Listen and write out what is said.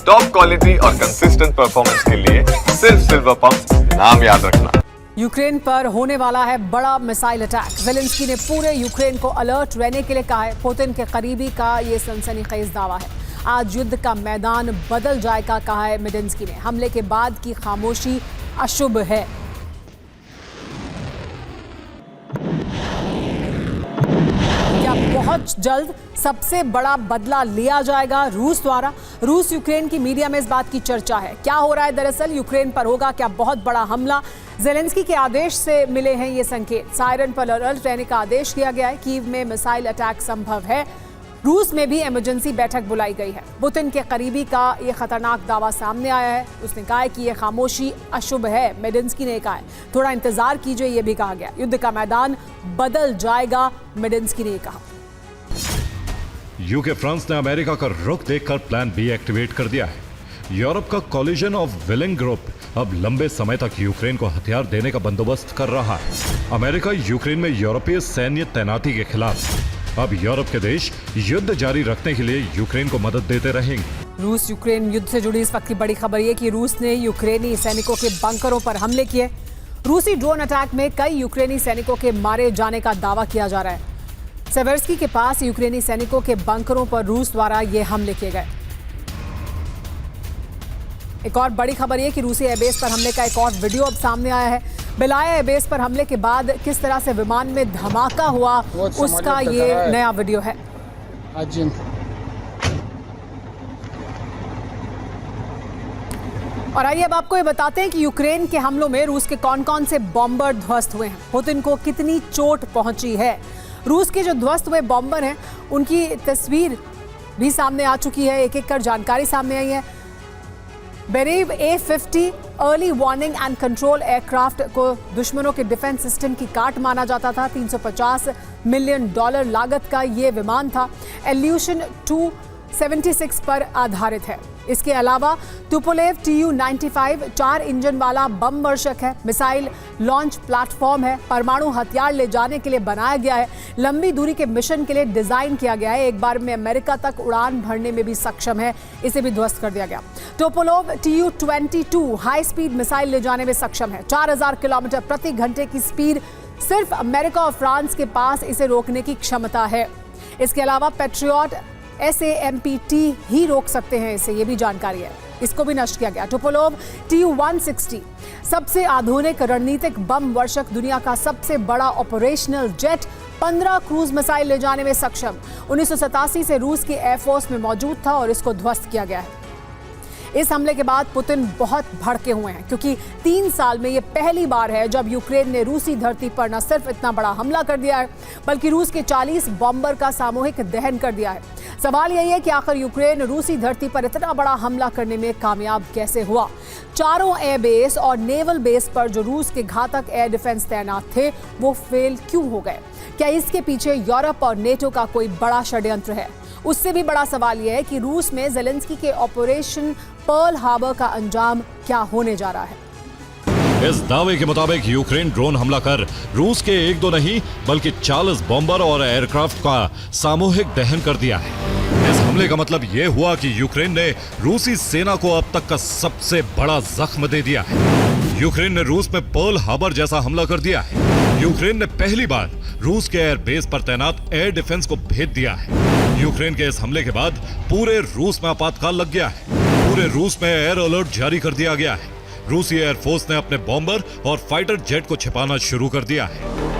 Top quality और consistent performance के लिए सिर्फ सिल्वर पंप नाम याद रखना। यूक्रेन पर होने वाला है बड़ा मिसाइल अटैक। ज़ेलेंस्की ने पूरे यूक्रेन को अलर्ट रहने के लिए कहा है। पुतिन के करीबी का ये सनसनीखेज दावा है। आज युद्ध का मैदान बदल जाएगा, कहा है मेडिंस्की ने। हमले के बाद की खामोशी अशुभ है। क्या बहुत जल्द सबसे बड़ा बदला लिया जाएगा रूस द्वारा? रूस यूक्रेन की मीडिया में इस बात की चर्चा है। क्या हो रहा है दरअसल? यूक्रेन पर होगा क्या बहुत बड़ा हमला? ज़ेलेंस्की के आदेश से मिले हैं ये संकेत। सायरन पर अलर्ट रहने का आदेश दिया गया है। कीव में मिसाइल अटैक संभव है। रूस में भी इमरजेंसी बैठक बुलाई गई है। पुतिन के करीबी का ये खतरनाक दावा सामने आया है। उसने कहा है कि ये खामोशी अशुभ है। मेडिंस्की ने कहा है थोड़ा इंतजार कीजिए, ये भी कहा गया। युद्ध का मैदान बदल जाएगा, मेडिंस्की ने कहा। यूके फ्रांस ने अमेरिका का रुख देखकर प्लान बी एक्टिवेट कर दिया है। यूरोप का कॉलिजन ऑफ विलिंग ग्रुप अब लंबे समय तक यूक्रेन को हथियार देने का बंदोबस्त कर रहा है। अमेरिका यूक्रेन में यूरोपीय सैन्य तैनाती के खिलाफ अब यूरोप के देश युद्ध जारी रखने के लिए यूक्रेन को मदद देते रहेंगे। रूस यूक्रेन युद्ध से जुड़ी इस वक्त की बड़ी खबर ये कि रूस ने यूक्रेनी सैनिकों के बंकरों पर हमले किए। रूसी ड्रोन अटैक में कई यूक्रेनी सैनिकों के मारे जाने का दावा किया जा रहा है। सेवर्स्की के पास यूक्रेनी सैनिकों के बंकरों पर रूस द्वारा ये हमले किए गए। एक और बड़ी खबर ये कि रूसी एयरबेस पर हमले का एक और वीडियो अब सामने आया है। बेलाया एयरबेस पर हमले के बाद किस तरह से विमान में धमाका हुआ, उसका ये नया वीडियो है। और आइए अब आपको ये बताते हैं कि यूक्रेन के हमलों में रूस के कौन कौन से बॉम्बर ध्वस्त हुए हैं, पुतिन को कितनी चोट पहुंची है। रूस के जो ध्वस्त हुए बॉम्बर हैं उनकी तस्वीर भी सामने आ चुकी है। एक एक कर जानकारी सामने आई है। बेरेव A-50 early warning and control aircraft को दुश्मनों के डिफेंस सिस्टम की काट माना जाता था। $350 मिलियन लागत का ये विमान था। इल्यूशन 276 पर आधारित है। इसके अलावा तुपोलेव Tu-95 4 इंजन वाला बम वर्षक है। मिसाइल लॉन्च प्लेटफॉर्म है। परमाणु हथियार ले जाने के लिए बनाया गया है। लंबी दूरी के मिशन के लिए डिजाइन किया गया है। एक बार में अमेरिका तक उड़ान भरने में भी सक्षम है। इसे भी ध्वस्त कर दिया गया। Tupolev Tu-22 high speed missile ले जाने में सक्षम है। 4000 किलोमीटर प्रति घंटे की स्पीड सिर्फ अमेरिका और फ्रांस के पास इसे रोकने की क्षमता है। इसके अलावा पैट्रियट SAMPT ही रोक सकते हैं इसे, ये भी जानकारी है। इसको भी नष्ट किया गया। तुपोलेव Tu-160 सबसे आधुनिक रणनीतिक बम वर्षक, दुनिया का सबसे बड़ा ऑपरेशनल जेट, 15 क्रूज मिसाइल ले जाने में सक्षम। 1987 से रूस की एयरफोर्स में मौजूद था और इसको ध्वस्त किया गया है। इस हमले के बाद पुतिन बहुत भड़के हुए हैं क्योंकि 3 साल में यह पहली बार है जब यूक्रेन ने रूसी धरती पर न सिर्फ इतना बड़ा हमला कर दिया है बल्कि रूस के 40 बॉम्बर का सामूहिक दहन कर दिया है। सवाल यही है कि आखिर यूक्रेन रूसी धरती पर इतना बड़ा हमला करने में कामयाब कैसे हुआ? चारों एयरबेस और नेवल बेस पर जो रूस के घातक एयर डिफेंस तैनात थे वो फेल क्यों हो गए? क्या इसके पीछे यूरोप और नेटो का कोई बड़ा षड्यंत्र है? उससे भी बड़ा सवाल यह है कि रूस में ज़ेलेंस्की के ऑपरेशन पर्ल हार्बर का अंजाम क्या होने जा रहा है। इस दावे के मुताबिक यूक्रेन ड्रोन हमला कर रूस के 1-2 नहीं बल्कि 40 बॉम्बर और एयरक्राफ्ट का सामूहिक दहन कर दिया है। इस हमले का मतलब यह हुआ कि यूक्रेन ने रूसी सेना को अब तक का सबसे बड़ा जख्म दे दिया है। यूक्रेन ने रूस में पर्ल हार्बर जैसा हमला कर दिया है। यूक्रेन ने पहली बार रूस के एयरबेस पर तैनात एयर डिफेंस को भेद दिया है। यूक्रेन के इस हमले के बाद पूरे रूस में आपातकाल लग गया है। पूरे रूस में एयर अलर्ट जारी कर दिया गया है। रूसी एयरफोर्स ने अपने बॉम्बर और फाइटर जेट को छिपाना शुरू कर दिया है।